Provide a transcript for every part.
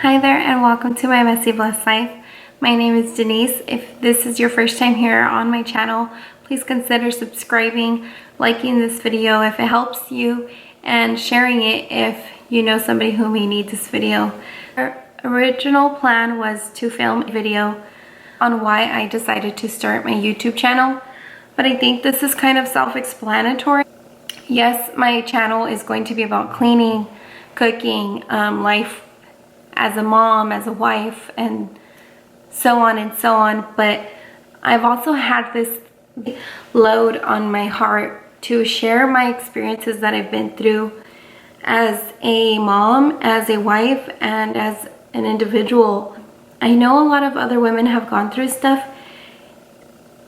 Hi there and welcome to my Messy Blessed Life. My name is Denise. If this is your first time here on my channel, please consider subscribing, liking this video if it helps you, and sharing it if you know somebody who may need this video. Our original plan was to film a video on why I decided to start my YouTube channel, but I think this is kind of self-explanatory. Yes, my channel is going to be about cleaning, cooking, life as a mom, as a wife, and so on, but I've also had this load on my heart to share my experiences that I've been through as a mom, as a wife, and as an individual. I know a lot of other women have gone through stuff,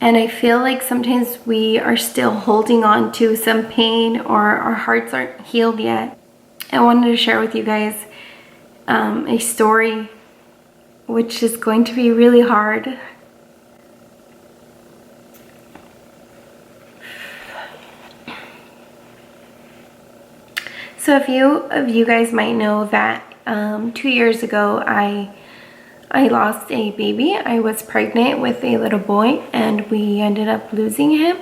and I feel like sometimes we are still holding on to some pain, or our hearts aren't healed yet. I wanted to share with you guys a story which is going to be really hard. So a few of you guys might know that 2 years ago I lost a baby. I was pregnant with a little boy and we ended up losing him.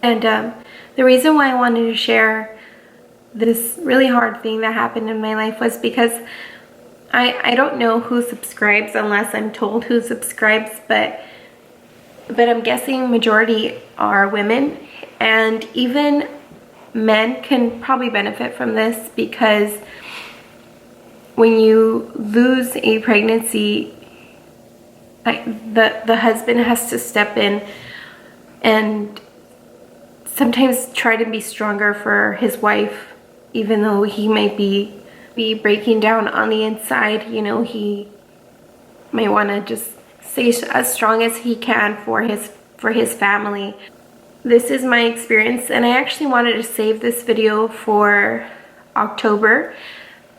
And the reason why I wanted to share this really hard thing that happened in my life was because I don't know who subscribes unless I'm told who subscribes, but I'm guessing majority are women, and even men can probably benefit from this, because when you lose a pregnancy, the husband has to step in and sometimes try to be stronger for his wife, even though he might be breaking down on the inside. You know, he might want to just stay as strong as he can for his family. This is my experience, and I actually wanted to save this video for October.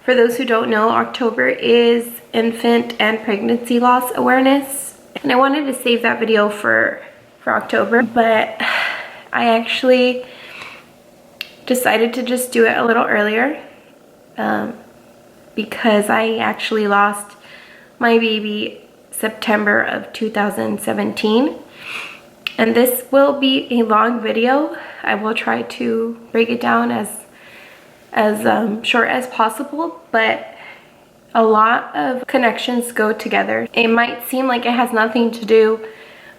For those who don't know, October is Infant and Pregnancy Loss Awareness, and I wanted to save that video for October, but I actually decided to just do it a little earlier because I actually lost my baby September of 2017. And this will be a long video. I will try to break it down as short as possible, but a lot of connections go together. It might seem like it has nothing to do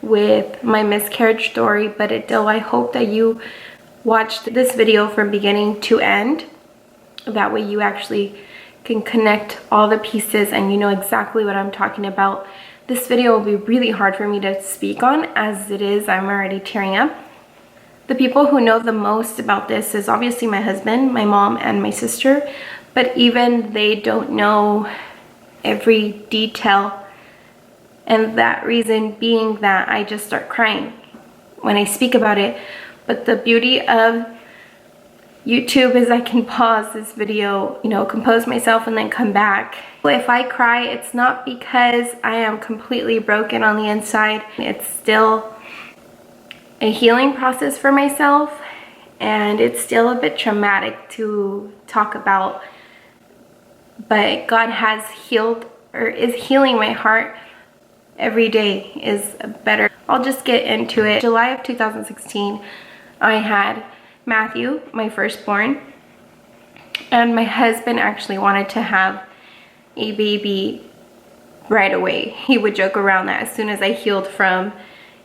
with my miscarriage story, but it do. I hope that you watched this video from beginning to end. That way you actually can connect all the pieces and you know exactly what I'm talking about. This video will be really hard for me to speak on, as it is. I'm already tearing up. The people who know the most about this is obviously my husband, my mom, and my sister, but even they don't know every detail. And that reason being that I just start crying when I speak about it. But the beauty of YouTube is I can pause this video, you know, compose myself, and then come back. If I cry, it's not because I am completely broken on the inside. It's still a healing process for myself, and it's still a bit traumatic to talk about. But God has healed, or is healing my heart. Every day is better. I'll just get into it. July of 2016, I had Matthew, my firstborn, and my husband actually wanted to have a baby right away. He would joke around that as soon as I healed from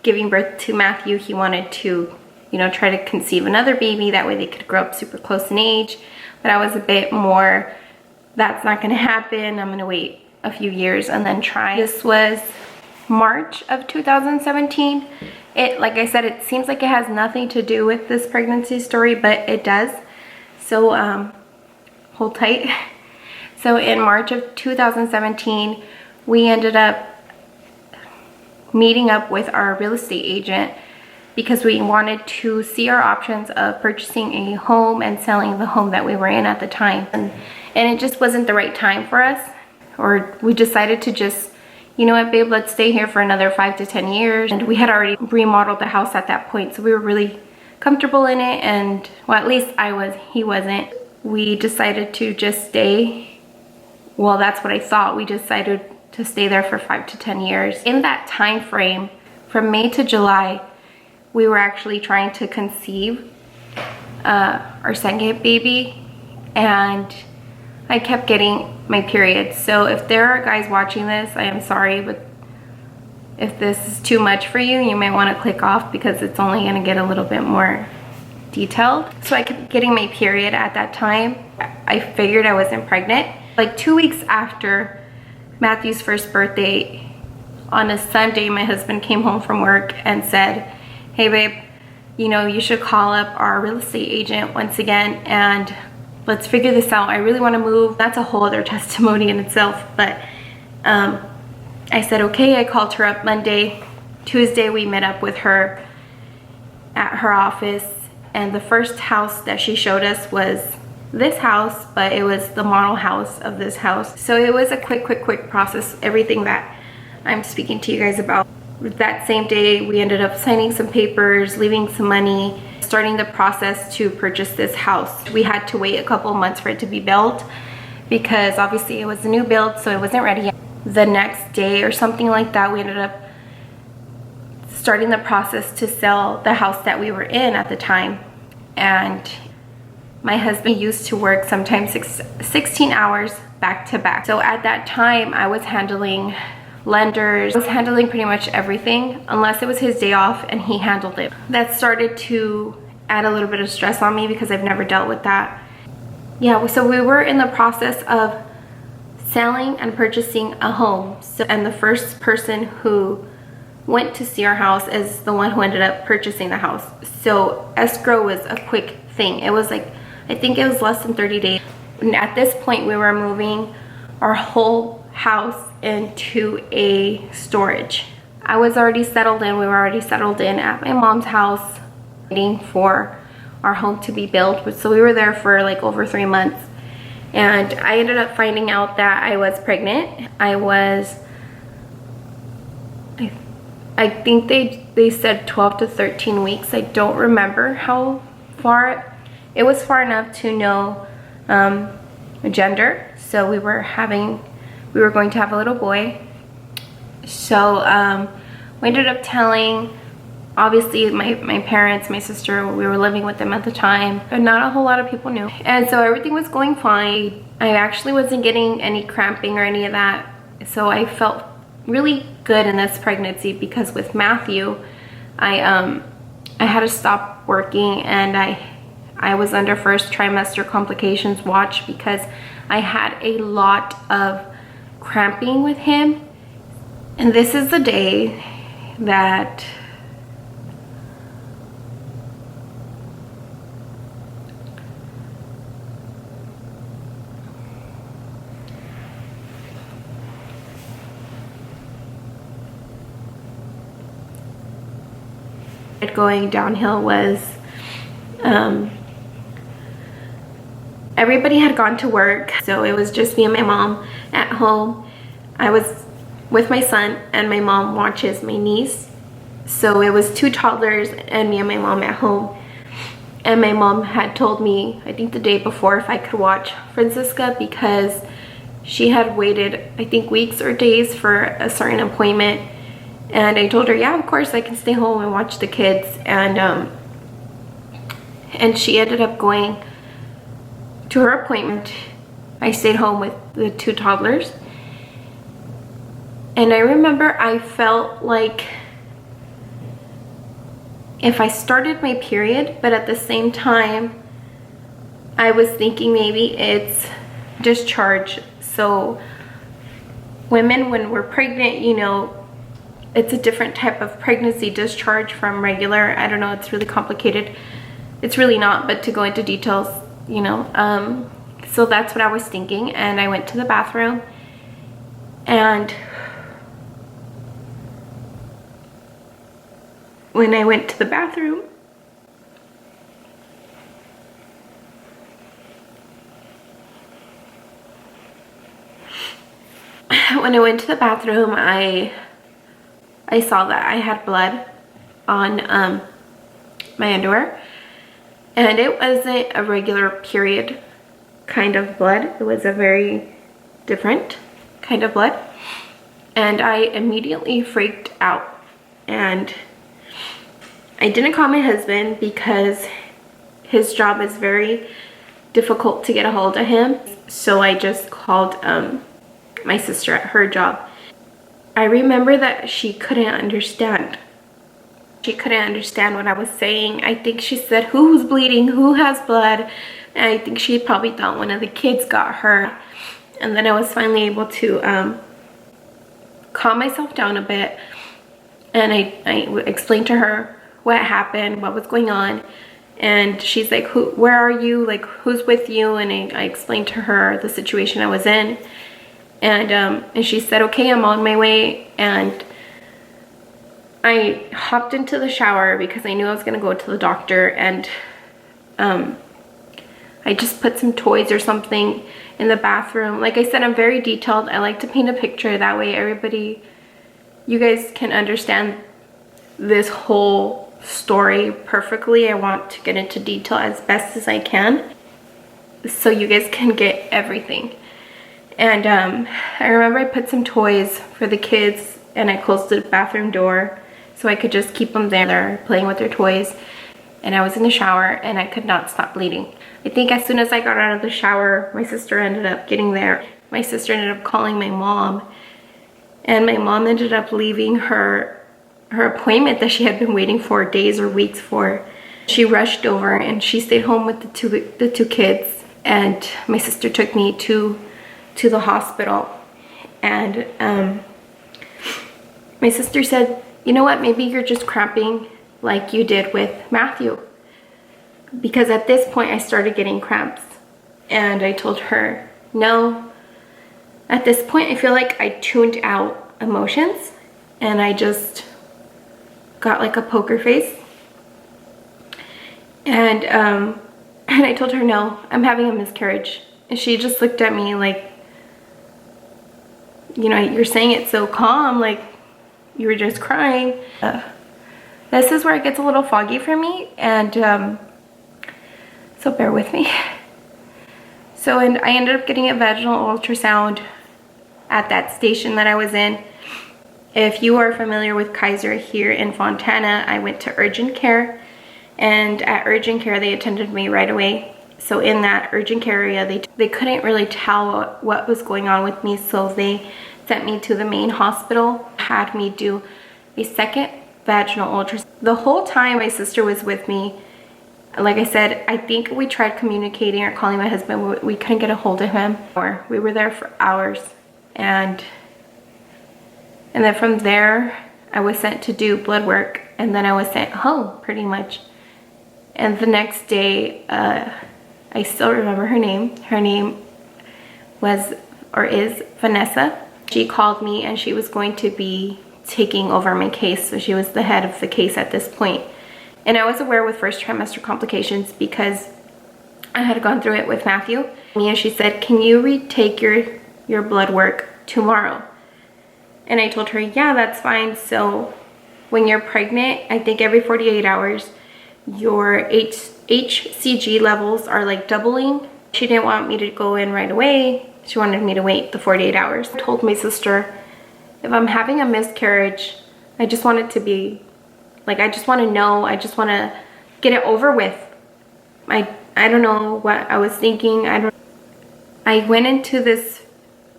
giving birth to Matthew, he wanted to, you know, try to conceive another baby. That way they could grow up super close in age. But I was a bit more, that's not gonna happen. I'm gonna wait a few years and then try. This was March of 2017. Like I said, it seems like it has nothing to do with this pregnancy story, but it does. So hold tight. So in March of 2017, we ended up meeting up with our real estate agent because we wanted to see our options of purchasing a home and selling the home that we were in at the time. And it just wasn't the right time for us, or we decided to just, you know what, babe, let's stay here for another 5 to 10 years. And we had already remodeled the house at that point, so we were really comfortable in it, and well, at least I was, he wasn't. We decided to just stay. Well, that's what I thought. We decided to stay there for 5 to 10 years. In that time frame, from May to July, we were actually trying to conceive our second baby, and I kept getting my period. So if there are guys watching this, I am sorry, but if this is too much for you, you may want to click off because it's only going to get a little bit more detailed. So I kept getting my period at that time. I figured I wasn't pregnant. Like 2 weeks after Matthew's first birthday, on a Sunday, my husband came home from work and said, hey babe, you know, you should call up our real estate agent once again and let's figure this out. I really want to move. That's a whole other testimony in itself. But I said, okay. I called her up Monday. Tuesday, we met up with her at her office. And the first house that she showed us was this house, but it was the model house of this house. So it was a quick process. Everything that I'm speaking to you guys about. That same day, we ended up signing some papers, leaving some money, starting the process to purchase this house. We had to wait a couple months for it to be built because obviously it was a new build, so it wasn't ready yet. The next day or something like that, we ended up starting the process to sell the house that we were in at the time. And my husband used to work sometimes 16 hours back to back. So at that time, I was handling lenders. I was handling pretty much everything unless it was his day off, and he handled it. That started to add a little bit of stress on me because I've never dealt with that. Yeah, so we were in the process of selling and purchasing a home. And the first person who went to see our house is the one who ended up purchasing the house. So escrow was a quick thing. It was like, I think it was less than 30 days. And at this point, we were moving our whole house into a storage. I was already settled in. We were already settled in at my mom's house, waiting for our home to be built. So we were there for like over 3 months. And I ended up finding out that I was pregnant. I think they said 12 to 13 weeks. I don't remember how far. It was far enough to know gender. So we were going to have a little boy. So we ended up telling, obviously, my parents, my sister. We were living with them at the time, but not a whole lot of people knew. And so everything was going fine. I actually wasn't getting any cramping or any of that. So I felt really good in this pregnancy because with Matthew, I had to stop working, and I was under first trimester complications watch because I had a lot of cramping with him. And this is the day that going downhill was everybody had gone to work, so it was just me and my mom at home. I was with my son, and my mom watches my niece, so it was 2 toddlers and me and my mom at home. And my mom had told me, I think the day before, if I could watch Francisca because she had waited, I think, weeks or days for a certain appointment. And I told her, yeah, of course, I can stay home and watch the kids. And she ended up going to her appointment. I stayed home with the 2 toddlers. And I remember I felt like if I started my period, but at the same time, I was thinking maybe it's discharge. So women, when we're pregnant, you know, it's a different type of pregnancy discharge from regular. I don't know, it's really complicated. It's really not, but to go into details, you know. So that's what I was thinking, and I went to the bathroom, and when I went to the bathroom, I saw that I had blood on my underwear. And it wasn't a regular period kind of blood. It was a very different kind of blood. And I immediately freaked out. And I didn't call my husband because his job is very difficult to get a hold of him. So I just called my sister at her job. I remember that she couldn't understand. She couldn't understand what I was saying. I think she said, who's bleeding? Who has blood? And I think she probably thought one of the kids got hurt. And then I was finally able to calm myself down a bit. And I explained to her what happened, what was going on. And she's like, where are you? Like, who's with you? And I explained to her the situation I was in. And she said, okay, I'm on my way. And I hopped into the shower because I knew I was going to go to the doctor. And I just put some toys or something in the bathroom. Like I said, I'm very detailed. I like to paint a picture. That way you guys can understand this whole story perfectly. I want to get into detail as best as I can so you guys can get everything. And I remember I put some toys for the kids and I closed the bathroom door so I could just keep them there playing with their toys. And I was in the shower and I could not stop bleeding. I think as soon as I got out of the shower, my sister ended up getting there. My sister ended up calling my mom, and my mom ended up leaving her appointment that she had been waiting for days or weeks for. She rushed over and she stayed home with the two kids, and my sister took me to the hospital. And my sister said, you know what, maybe you're just cramping like you did with Matthew. Because at this point I started getting cramps. And I told her, no, at this point I feel like I tuned out emotions and I just got like a poker face. And I told her, no, I'm having a miscarriage. And she just looked at me like, you know, you're saying it so calm, like you were just crying. This is where it gets a little foggy for me, and so bear with me. So, and I ended up getting a vaginal ultrasound at that station that I was in. If you are familiar with Kaiser here in Fontana, I went to urgent care, and at urgent care they attended me right away. So in that urgent care area, they couldn't really tell what was going on with me, so they sent me to the main hospital, had me do a second vaginal ultrasound. The whole time my sister was with me, like I said, I think we tried communicating or calling my husband. We couldn't get a hold of him. Or we were there for hours. And then from there, I was sent to do blood work. And then I was sent home, pretty much. And the next day, I still remember her name. Her name was, or is, Vanessa. She called me and she was going to be taking over my case. So she was the head of the case at this point. And I was aware with first trimester complications because I had gone through it with Matthew. And she said, can you retake your blood work tomorrow? And I told her, yeah, that's fine. So when you're pregnant, I think every 48 hours, your HCG levels are like doubling. She didn't want me to go in right away. She wanted me to wait the 48 hours. I told my sister, if I'm having a miscarriage, I just want it to be, like, I just want to know, I just want to get it over with. I don't know what I was thinking. I went into this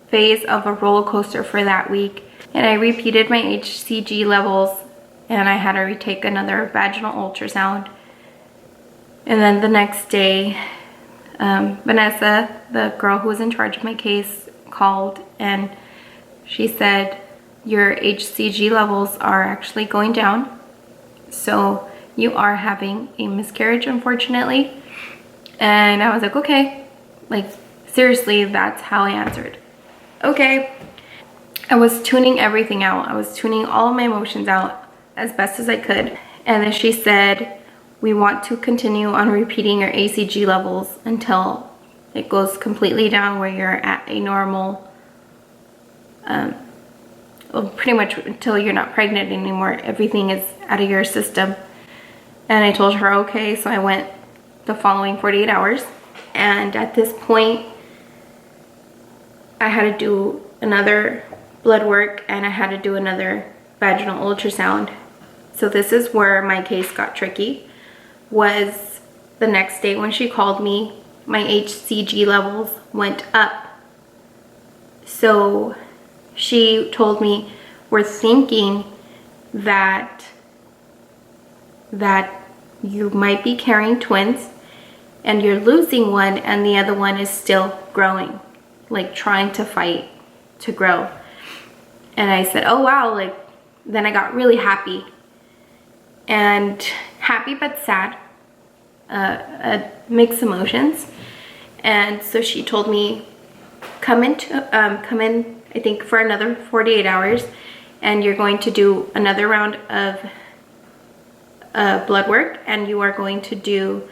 phase of a roller coaster for that week, and I repeated my HCG levels, and I had to retake another vaginal ultrasound. And then the next day, Vanessa, the girl who was in charge of my case, called and she said, your HCG levels are actually going down. So you are having a miscarriage, unfortunately. And I was like, okay. Like, seriously, that's how I answered. Okay. I was tuning everything out. I was tuning all of my emotions out as best as I could. And then she said, we want to continue on repeating your HCG levels until it goes completely down where you're at a normal, well, pretty much until you're not pregnant anymore. Everything is out of your system. And I told her, okay. So I went the following 48 hours. And at this point, I had to do another blood work and I had to do another vaginal ultrasound. So this is where my case got tricky. Was the next day when she called me, my HCG levels went up. So she told me, we're thinking that you might be carrying twins and you're losing one and the other one is still growing, like trying to fight to grow. And I said, oh wow, like then I got really happy. And happy but sad, mixed emotions. And so she told me, come in, I think for another 48 hours, and you're going to do another round of blood work, and you are going to do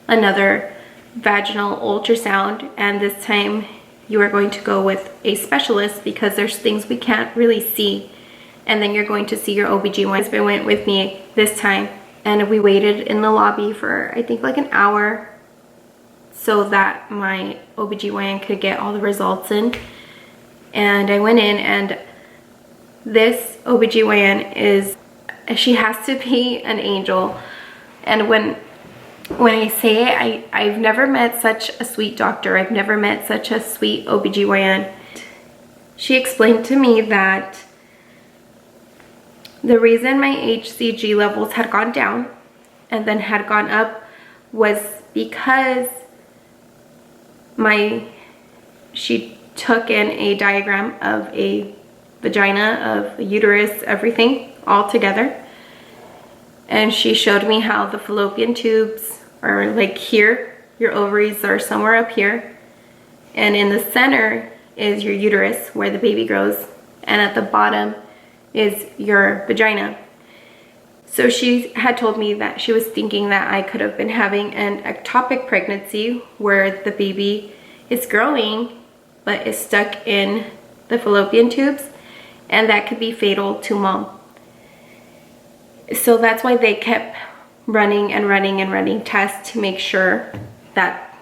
another vaginal ultrasound, and this time you are going to go with a specialist because there's things we can't really see. And then you're going to see your OBGYN. My husband went with me this time, and we waited in the lobby for I think like an hour so that my OBGYN could get all the results in. And I went in, and this OBGYN she has to be an angel. And when I say it, I've never met such a sweet doctor. I've never met such a sweet OBGYN. She explained to me that the reason my HCG levels had gone down and then had gone up was because she took in a diagram of a vagina, of a uterus, everything all together. And she showed me how the fallopian tubes are like here, your ovaries are somewhere up here. And in the center is your uterus where the baby grows. And at the bottom is your vagina. So she had told me that she was thinking that I could have been having an ectopic pregnancy where the baby is growing but is stuck in the fallopian tubes, and that could be fatal to mom. So that's why they kept running and running and running tests to make sure that,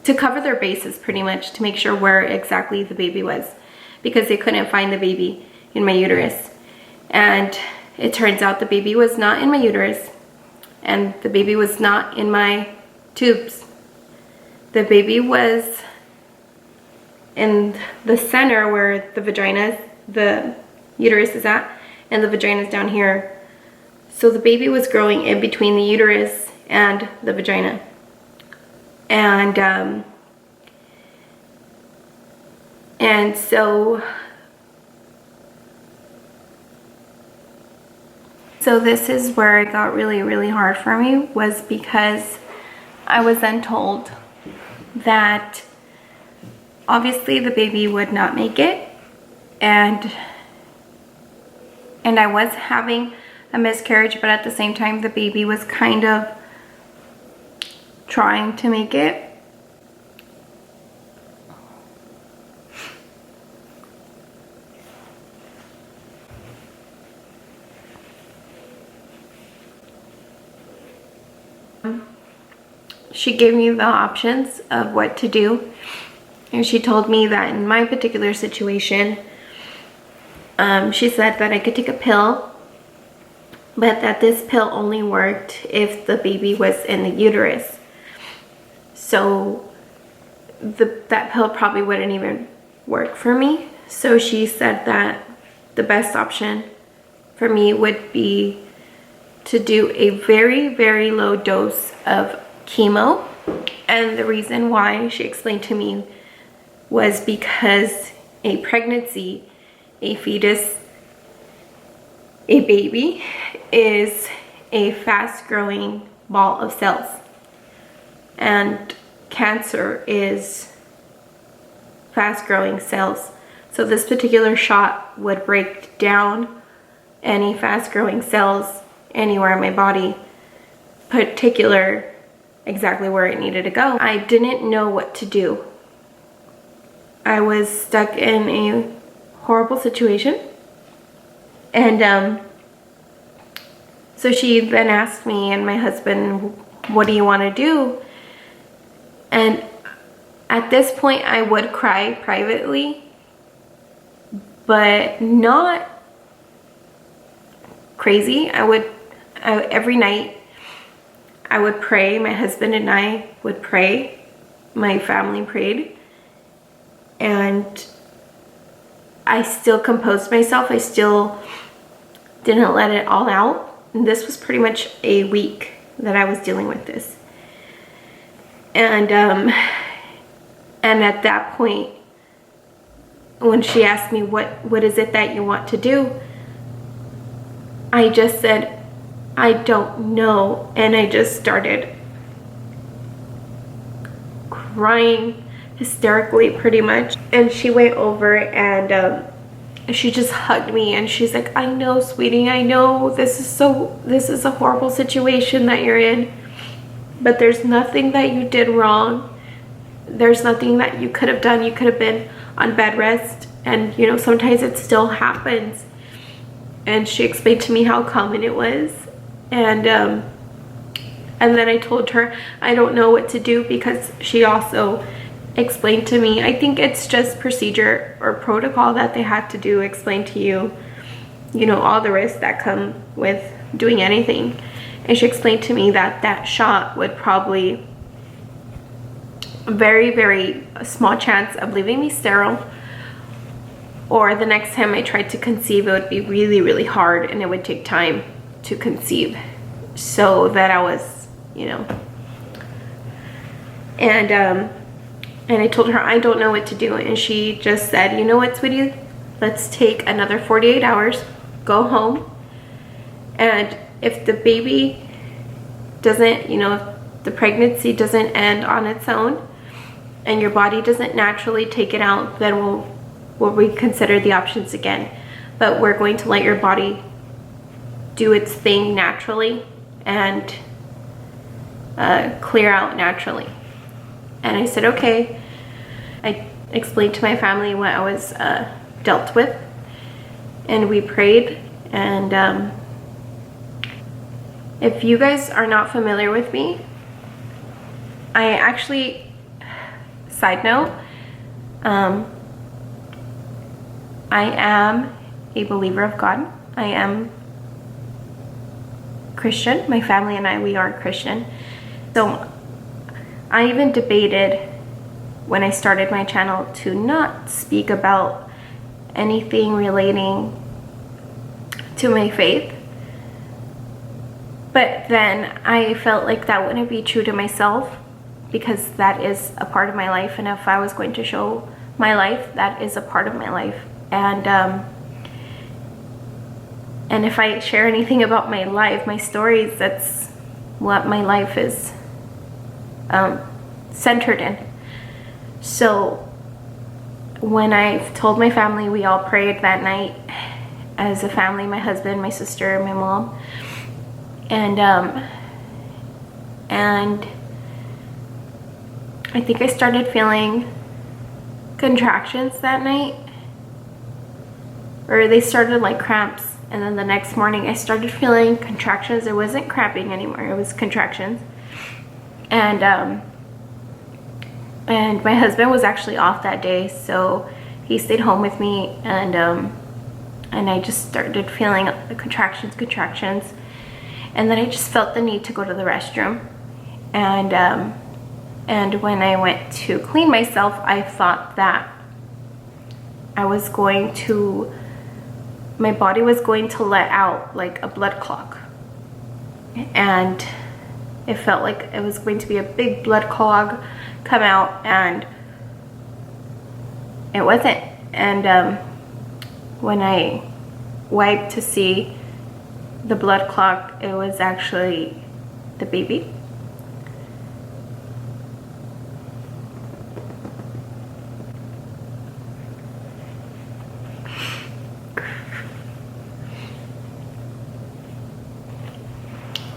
to cover their bases pretty much, to make sure where exactly the baby was, because they couldn't find the baby in my uterus. And it turns out the baby was not in my uterus, and the baby was not in my tubes. The baby was in the center where the uterus is at, and the vagina is down here. So the baby was growing in between the uterus and the vagina. And so this is where it got really, really hard for me, was because I was then told that obviously the baby would not make it, and I was having a miscarriage, but at the same time the baby was kind of trying to make it. She gave me the options of what to do, and she told me that in my particular situation, she said that I could take a pill, but that this pill only worked if the baby was in the uterus. So that pill probably wouldn't even work for me. So she said that the best option for me would be to do a very, very low dose of chemo. And the reason why, she explained to me, was because a pregnancy, a fetus, a baby is a fast-growing ball of cells, and cancer is fast-growing cells. So this particular shot would break down any fast-growing cells anywhere in my body, exactly where it needed to go. I didn't know what to do. I was stuck in a horrible situation. And so she then asked me and my husband, what do you want to do? And at this point, I would cry privately, but not crazy. Every night I would pray. My husband and I would pray. My family prayed. And I still composed myself. I still didn't let it all out. And this was pretty much a week that I was dealing with this. And at that point, when she asked me, what is it that you want to do? I just said, I don't know. And I just started crying hysterically, pretty much. And she went over and she just hugged me, and she's like, I know, sweetie, I know this is a horrible situation that you're in, but there's nothing that you did wrong. There's nothing that you could have done. You could have been on bed rest, and you know, sometimes it still happens. And she explained to me how common it was. And then I told her I don't know what to do, because she also explained to me, I think it's just procedure or protocol that they had to do, explain to you, you know, all the risks that come with doing anything. And she explained to me that that shot would probably very, very small chance of leaving me sterile, or the next time I tried to conceive, it would be really, really hard, and it would take time to conceive. So that I was, you know, and I told her I don't know what to do, and she just said, you know what, sweetie, let's take another 48 hours, go home, and if the baby doesn't, you know, if the pregnancy doesn't end on its own and your body doesn't naturally take it out, then we'll reconsider the options again. But we're going to let your body do its thing naturally and clear out naturally. And I said, okay. I explained to my family what I was dealt with, and we prayed. And if you guys are not familiar with me, I actually, side note, I am a believer of God. I am Christian. My family and I, we are Christian. So I even debated when I started my channel to not speak about anything relating to my faith. But then I felt like that wouldn't be true to myself, because that is a part of my life, and if I was going to show my life, that is a part of my life. And if I share anything about my life, my stories, that's what my life is centered in. So when I told my family, we all prayed that night as a family, my husband, my sister, my mom, and I think I started feeling contractions that night, or they started like cramps, and then the next morning I started feeling contractions. It wasn't cramping anymore, it was contractions. And my husband was actually off that day, so he stayed home with me, and I just started feeling the contractions, and then I just felt the need to go to the restroom. And when I went to clean myself, I thought that my body was going to let out like a blood clot, and it felt like it was going to be a big blood clog come out, and it wasn't. And when I wiped to see the blood clot, it was actually the baby.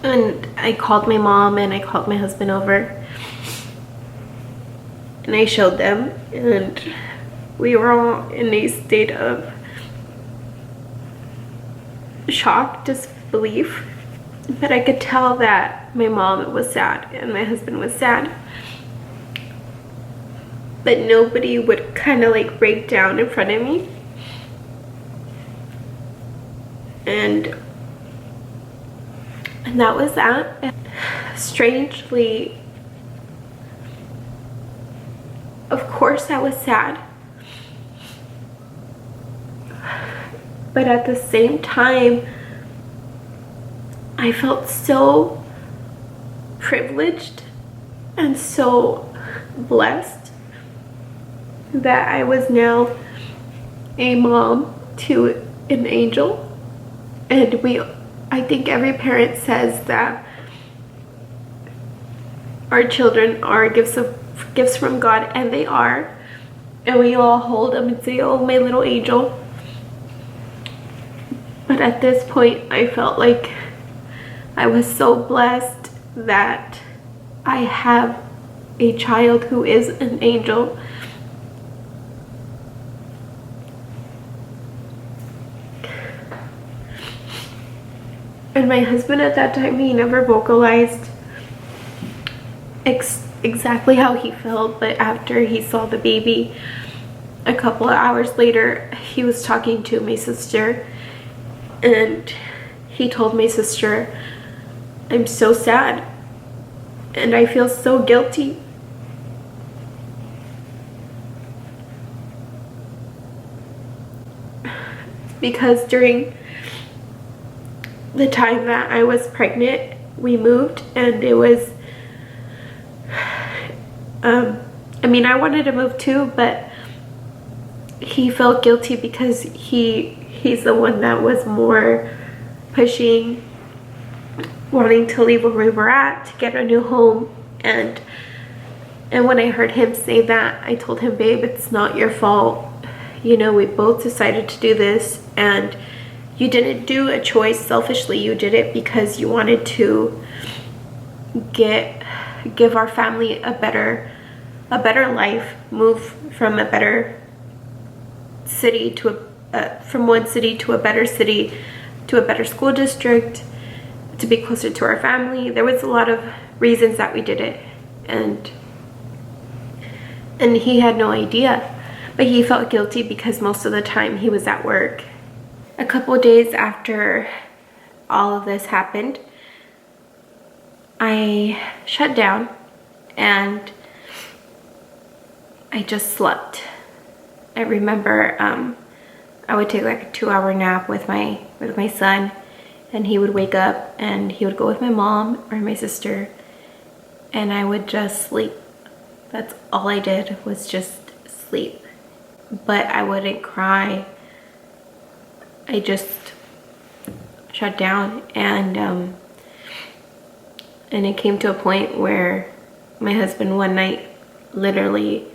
And I called my mom and I called my husband over, and I showed them, and we were all in a state of shock, disbelief, But I could tell that my mom was sad and my husband was sad. But nobody would kind of like break down in front of me. And that was that. Strangely, of course I was sad. But at the same time, I felt so privileged and so blessed that I was now a mom to an angel. And I think every parent says that our children are gifts from God, and they are. And we all hold them and say, "Oh, my little angel." But at this point, I felt like I was so blessed that I have a child who is an angel. And my husband at that time, he never vocalized exactly how he felt, but after he saw the baby, a couple of hours later, he was talking to my sister, and he told my sister, "I'm so sad, and I feel so guilty." Because during the time that I was pregnant, we moved, and it was, I mean, I wanted to move too, but he felt guilty because he's the one that was more pushing, wanting to leave where we were at to get a new home. And when I heard him say that, I told him, "Babe, it's not your fault. You know, we both decided to do this, and you didn't do a choice selfishly. You did it because you wanted to give our family a better life, move from a better city to from one city to a better city, to a better school district, to be closer to our family." There was a lot of reasons that we did it, and he had no idea, but he felt guilty because most of the time he was at work. A couple of days after all of this happened, I shut down and I just slept. I remember I would take like a 2-hour nap with my son, and he would wake up and he would go with my mom or my sister, and I would just sleep. That's all I did, was just sleep. But I wouldn't cry. I just shut down, and it came to a point where my husband one night literally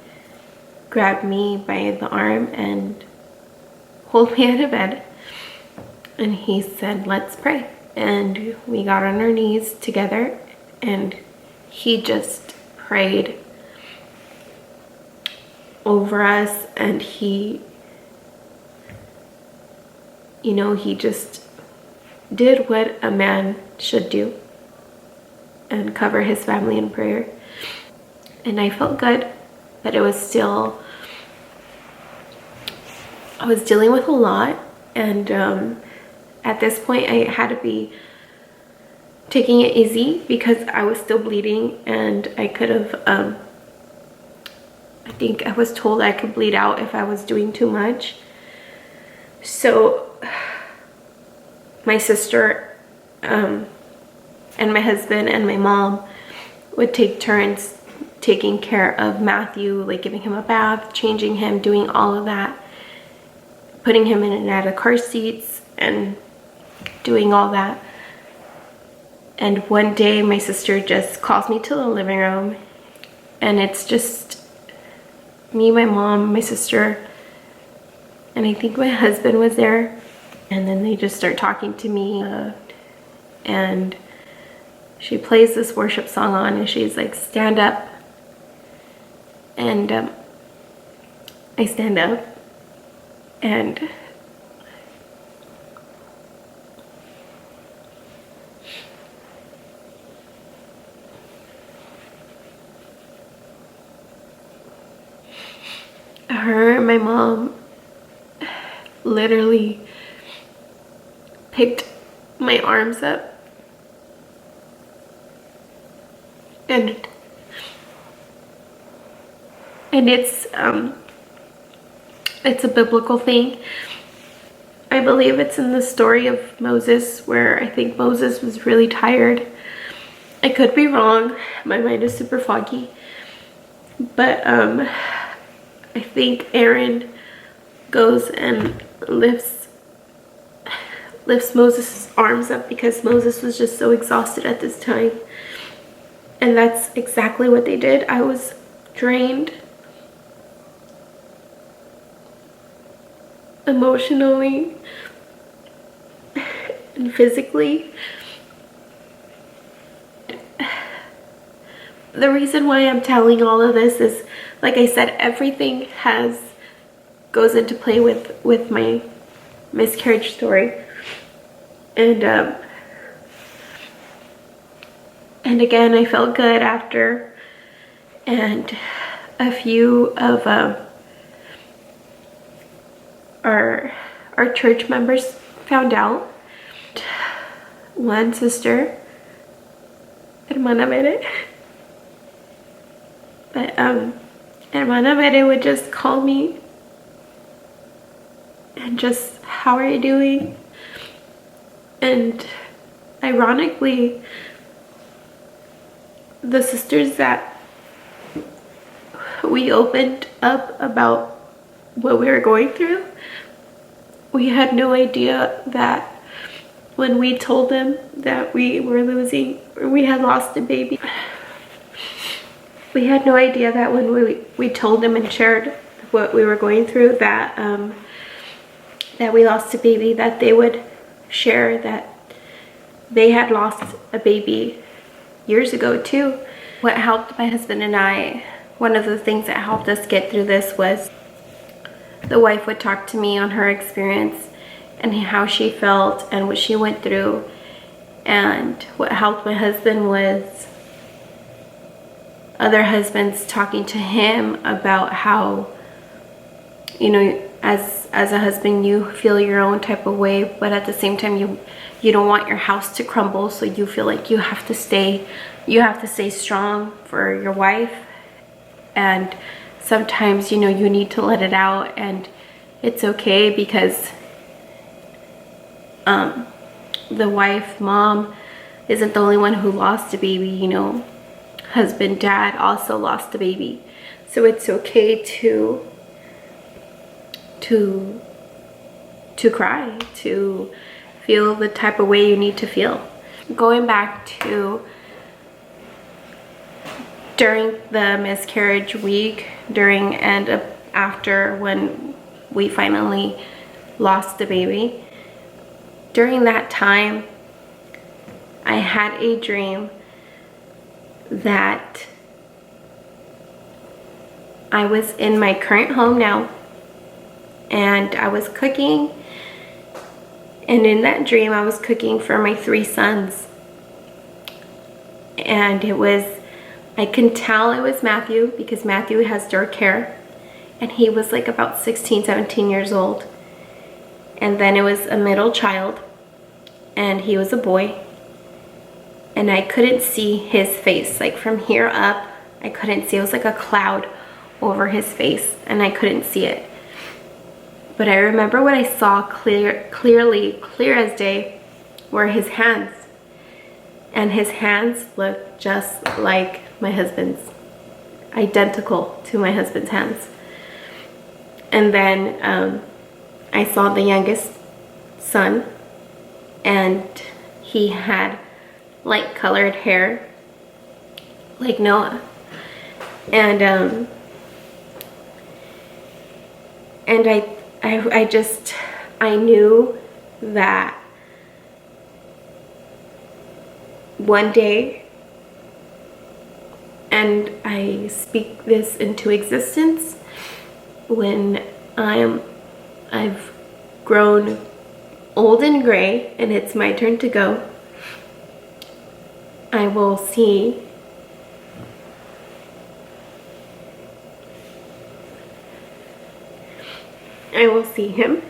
grabbed me by the arm and pulled me out of bed, and he said, "Let's pray." And we got on our knees together, and he just prayed over us, and he just did what a man should do and cover his family in prayer. And I felt good, but it was still, I was dealing with a lot, and at this point I had to be taking it easy because I was still bleeding, and I could have I think I was told I could bleed out if I was doing too much. So my sister and my husband and my mom would take turns taking care of Matthew, like giving him a bath, changing him, doing all of that, putting him in and out of car seats and doing all that. And one day my sister just calls me to the living room, and it's just me, my mom, my sister, and I think my husband was there. And then they just start talking to me, and she plays this worship song on, and she's like, "Stand up." And I stand up, and my mom literally picked my arms up and it's a biblical thing. I believe it's in the story of Moses, where I think Moses was really tired. I could be wrong, my mind is super foggy, but I think Aaron goes and lifts Moses' arms up because Moses was just so exhausted at this time. And that's exactly what they did. I was drained emotionally and physically. The reason why I'm telling all of this is, like I said, everything goes into play with my miscarriage story. And again, I felt good after, and a few of our church members found out. One sister, Hermana Bere, but Hermana Bere would just call me and just, how are you doing? And ironically, the sisters that we opened up about what we were going through, we had no idea that when we told them that we had lost a baby, we had no idea that when we told them and shared what we were going through, that that we lost a baby, that they would share that they had lost a baby years ago too. What helped my husband and I, one of the things that helped us get through this, was the wife would talk to me on her experience and how she felt and what she went through. And what helped my husband was other husbands talking to him about how, you know, as a husband, you feel your own type of way, but at the same time you don't want your house to crumble, so you feel like you have to stay strong for your wife. And sometimes, you know, you need to let it out, and it's okay, because the wife, mom, isn't the only one who lost a baby. You know, husband, dad also lost a baby, so it's okay to cry, to feel the type of way you need to feel. Going back to during the miscarriage week, during and after, when we finally lost the baby, during that time I had a dream that I was in my current home now, and I was cooking, and in that dream I was cooking for my 3 sons, and I can tell it was Matthew, because Matthew has dark hair, and he was like about 16, 17 years old. And then it was a middle child, and he was a boy, and I couldn't see his face. Like from here up, I couldn't see. It was like a cloud over his face, and I couldn't see it. But I remember what I saw clear as day, were his hands. And his hands looked just like my husband's, identical to my husband's hands. And then I saw the youngest son, and he had light colored hair like Noah. And I knew that one day, and I speak this into existence, when I've grown old and gray and it's my turn to go, I will see I will see him.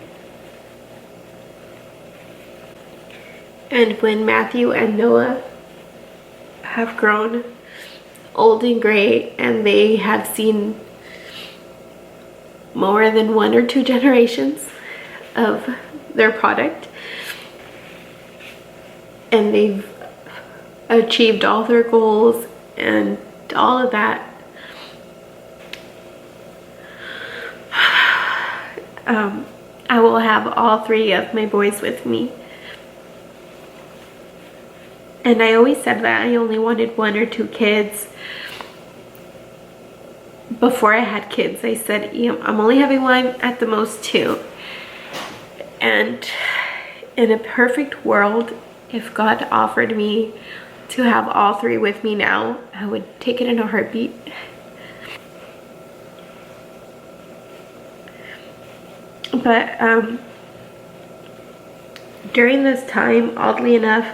And when Matthew and Noah have grown old and gray and they have seen more than 1 or 2 generations of their product, and they've achieved all their goals and all of that, I will have all 3 of my boys with me. And I always said that I only wanted 1 or 2 kids. Before I had kids, I said, I'm only having 1, at the most 2. And in a perfect world, if God offered me to have all 3 with me now, I would take it in a heartbeat. But during this time, oddly enough,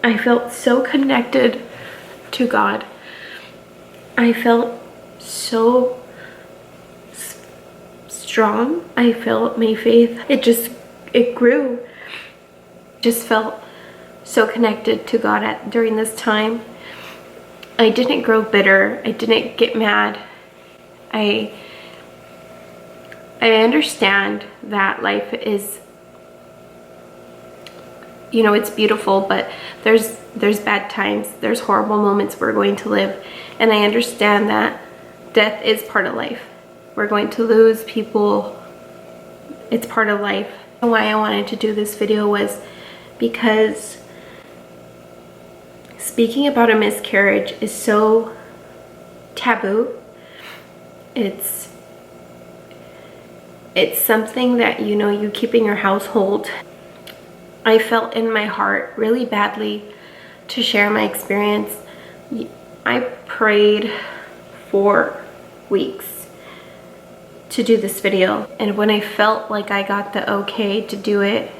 I felt so connected to God. I felt so strong. I felt my faith, it grew. Just felt so connected to God during this time. I didn't grow bitter. I didn't get mad. I understand that life is, it's beautiful, but there's bad times. There's horrible moments we're going to live. And I understand that death is part of life. We're going to lose people. It's part of life. And why I wanted to do this video was because speaking about a miscarriage is so taboo. It's something that you keep in your household. I felt in my heart really badly to share my experience. I prayed for weeks to do this video, and when I felt like I got the okay to do it,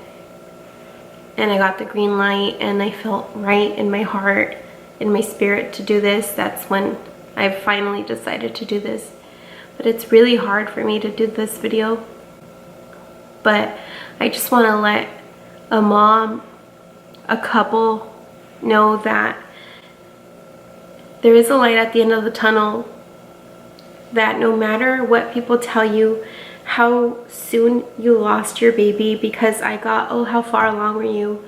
and I got the green light, and I felt right in my heart, in my spirit to do this, that's when I finally decided to do this. But it's really hard for me to do this video. But I just want to let a mom, a couple, know that there is a light at the end of the tunnel, that no matter what people tell you, how soon you lost your baby, because I got, oh, how far along were you?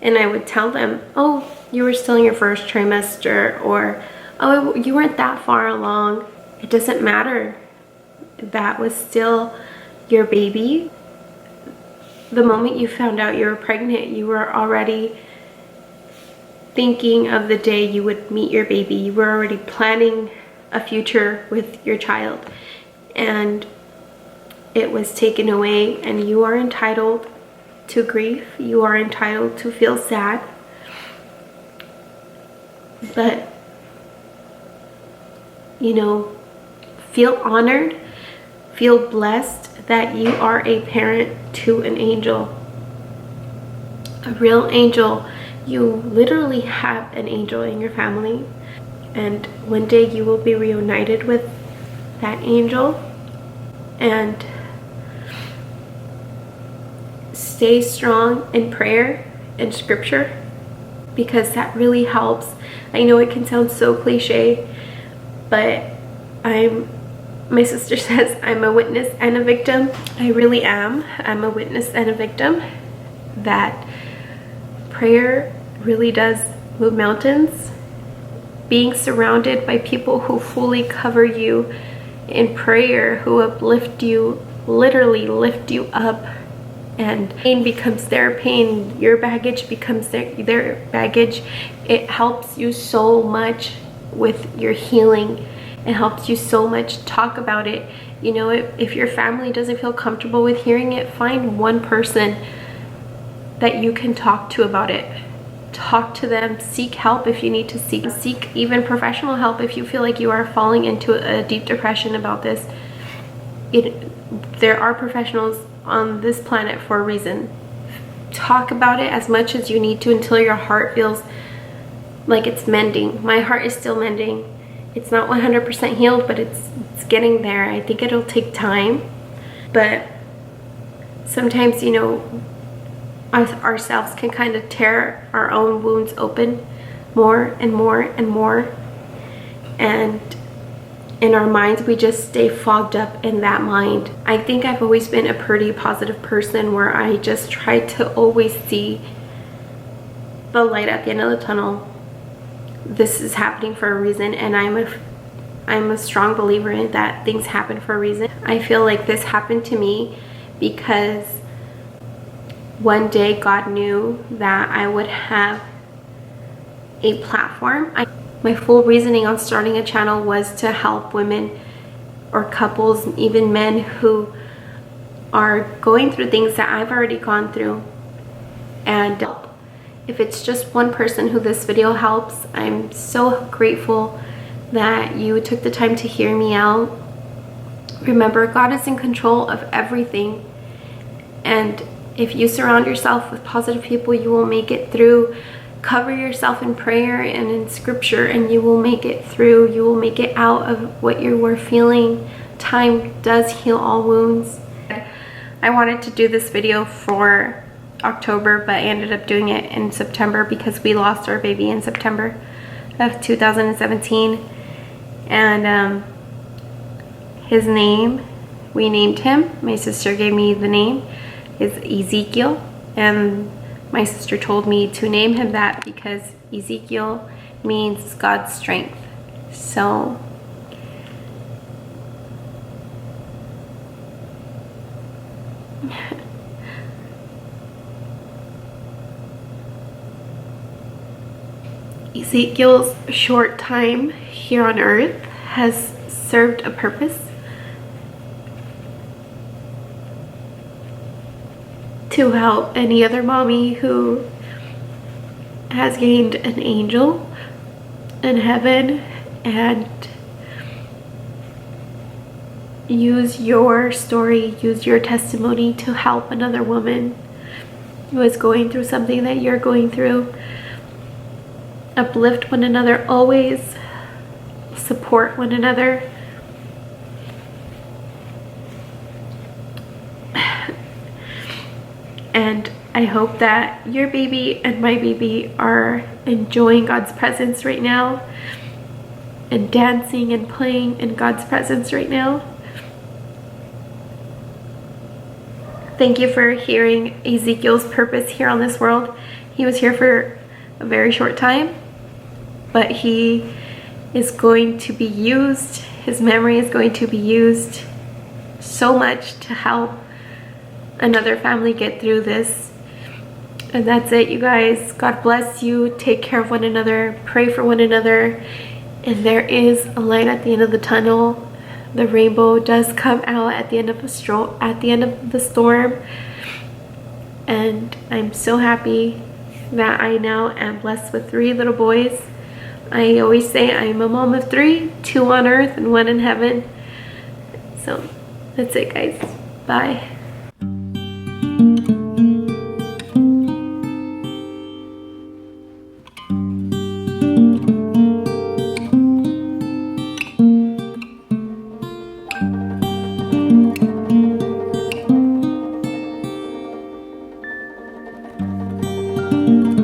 And I would tell them, oh, you were still in your first trimester, or, oh, you weren't that far along. It doesn't matter. That was still your baby. The moment you found out you were pregnant, you were already thinking of the day you would meet your baby. You were already planning a future with your child, and it was taken away, and you are entitled to grief. You are entitled to feel sad, but feel honored, feel blessed that you are a parent to an angel, a real angel. You literally have an angel in your family, and one day you will be reunited with that angel. And stay strong in prayer and scripture, because that really helps. I know it can sound so cliche, but my sister says I'm a witness and a victim. I really am. I'm a witness and a victim that prayer really does move mountains. Being surrounded by people who fully cover you in prayer, who uplift you, literally lift you up, and pain becomes their pain, your baggage becomes their baggage. It helps you so much with your healing. It helps you so much. Talk about it. If your family doesn't feel comfortable with hearing it, find one person that you can talk to about it. Talk to them. Seek help if you need to seek even professional help if you feel like you are falling into a deep depression about this. There are professionals on this planet for a reason. Talk about it as much as you need to until your heart feels like it's mending. My heart is still mending, It's not 100% healed, but it's getting there. I think it'll take time, but sometimes, you know, ourselves can kind of tear our own wounds open more and more and more, and in our minds we just stay fogged up in that mind. I think I've always been a pretty positive person where I just try to always see the light at the end of the tunnel. This is happening for a reason, and I'm a strong believer in that things happen for a reason. I feel like this happened to me because one day God knew that I would have a platform. My full reasoning on starting a channel was to help women or couples, even men who are going through things that I've already gone through. And if it's just one person who this video helps, I'm so grateful that you took the time to hear me out. Remember, God is in control of everything, and if you surround yourself with positive people, you will make it through. Cover yourself in prayer and in scripture, and you will make it through. You will make it out of what you were feeling. Time does heal all wounds. I wanted to do this video for October, but I ended up doing it in September because we lost our baby in September of 2017. And his name, we named him, my sister gave me the name, is Ezekiel, and my sister told me to name him that because Ezekiel means God's strength. So Ezekiel's short time here on earth has served a purpose to help any other mommy who has gained an angel in heaven, and use your story, use your testimony to help another woman who is going through something that you're going through. Uplift one another always, support one another. And I hope that your baby and my baby are enjoying God's presence right now and dancing and playing in God's presence right now. Thank you for hearing Ezekiel's purpose here on this world. He was here for a very short time, but he is going to be used. His memory is going to be used so much to help another family get through this. And that's it, you guys. God bless you. Take care of one another. Pray for one another. And there is a light at the end of the tunnel. The rainbow does come out at the end of the storm. And I'm so happy that I now am blessed with 3 little boys. I always say I'm a mom of 3, 2 on earth and 1 in heaven. So that's it, guys. Bye.